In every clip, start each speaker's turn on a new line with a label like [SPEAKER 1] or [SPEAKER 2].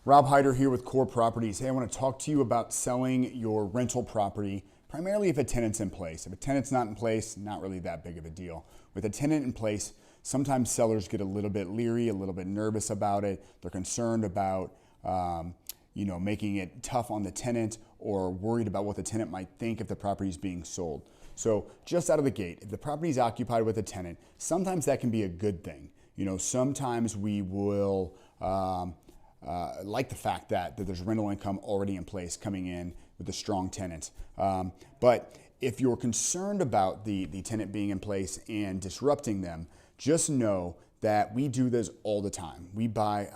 [SPEAKER 1] Rob Hyder here with Core Properties. Hey, I want to talk to you about selling your rental property, primarily if a tenant's in place. If a tenant's not in place, not really that big of a deal. With a tenant in place, sometimes sellers get a little bit leery, a little bit nervous about it. They're concerned about making it tough on the tenant, or worried about what the tenant might think if the property is being sold. So just out of the gate, if the property is occupied with a tenant, sometimes that can be a good thing. Sometimes we will like the fact that there's rental income already in place coming in with a strong tenant. But if you're concerned about the tenant being in place and disrupting them, just know that we do this all the time. We buy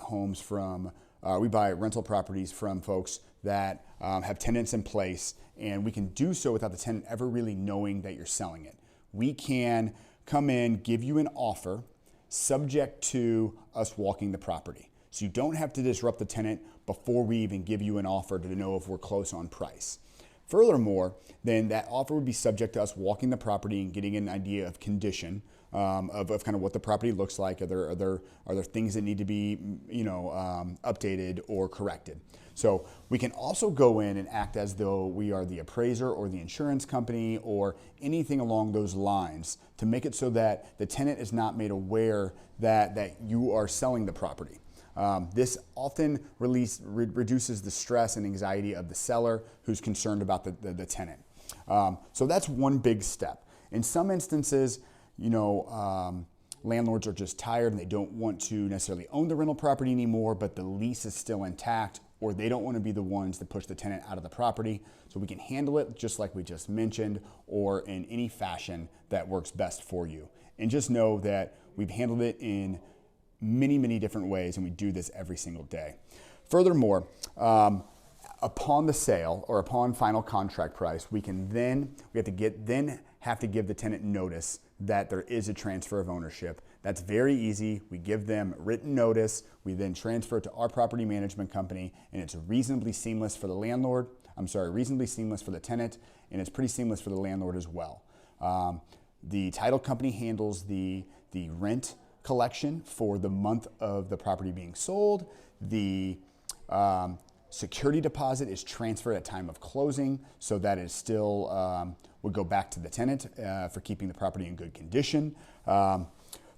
[SPEAKER 1] rental properties from folks that have tenants in place, and we can do so without the tenant ever really knowing that you're selling it. We can come in, give you an offer subject to us walking the property. So you don't have to disrupt the tenant before we even give you an offer to know if we're close on price. Furthermore, then that offer would be subject to us walking the property and getting an idea of condition, of kind of what the property looks like. Are there things that need to be updated or corrected? So we can also go in and act as though we are the appraiser or the insurance company or anything along those lines to make it so that the tenant is not made aware that you are selling the property. This often reduces the stress and anxiety of the seller who's concerned about the tenant. So that's one big step. In some instances, landlords are just tired and they don't want to necessarily own the rental property anymore, but the lease is still intact, or they don't want to be the ones that push the tenant out of the property. So we can handle it just like we just mentioned, or in any fashion that works best for you. And just know that we've handled it in many different ways, and we do this every single day. Furthermore, upon the sale or upon final contract price, we have to give the tenant notice that there is a transfer of ownership. That's very easy. We give them written notice. We then transfer it to our property management company, and it's reasonably seamless for the reasonably seamless for the tenant, and it's pretty seamless for the landlord as well. The title company handles the rent collection for the month of the property being sold. The security deposit is transferred at time of closing, so that is still would go back to the tenant for keeping the property in good condition.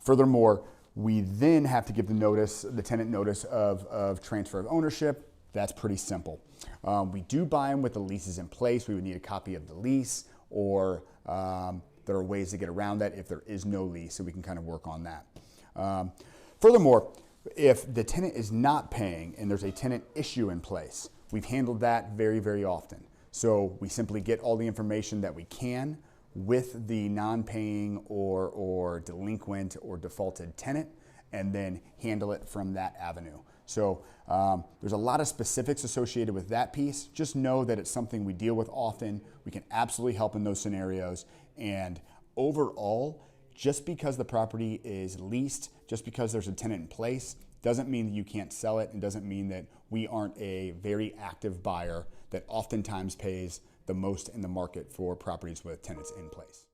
[SPEAKER 1] Furthermore, we then have to give the tenant notice of transfer of ownership. That's pretty simple. We do buy them with the leases in place. We would need a copy of the lease, or there are ways to get around that if there is no lease, so we can kind of work on that. Furthermore, if the tenant is not paying and there's a tenant issue in place, we've handled that very often. So we simply get all the information that we can with the non-paying or delinquent or defaulted tenant, and then handle it from that avenue. So there's a lot of specifics associated with that piece. Just know that it's something we deal with often. We can absolutely help in those scenarios. And overall, just because the property is leased, just because there's a tenant in place, doesn't mean that you can't sell it, and doesn't mean that we aren't a very active buyer that oftentimes pays the most in the market for properties with tenants in place.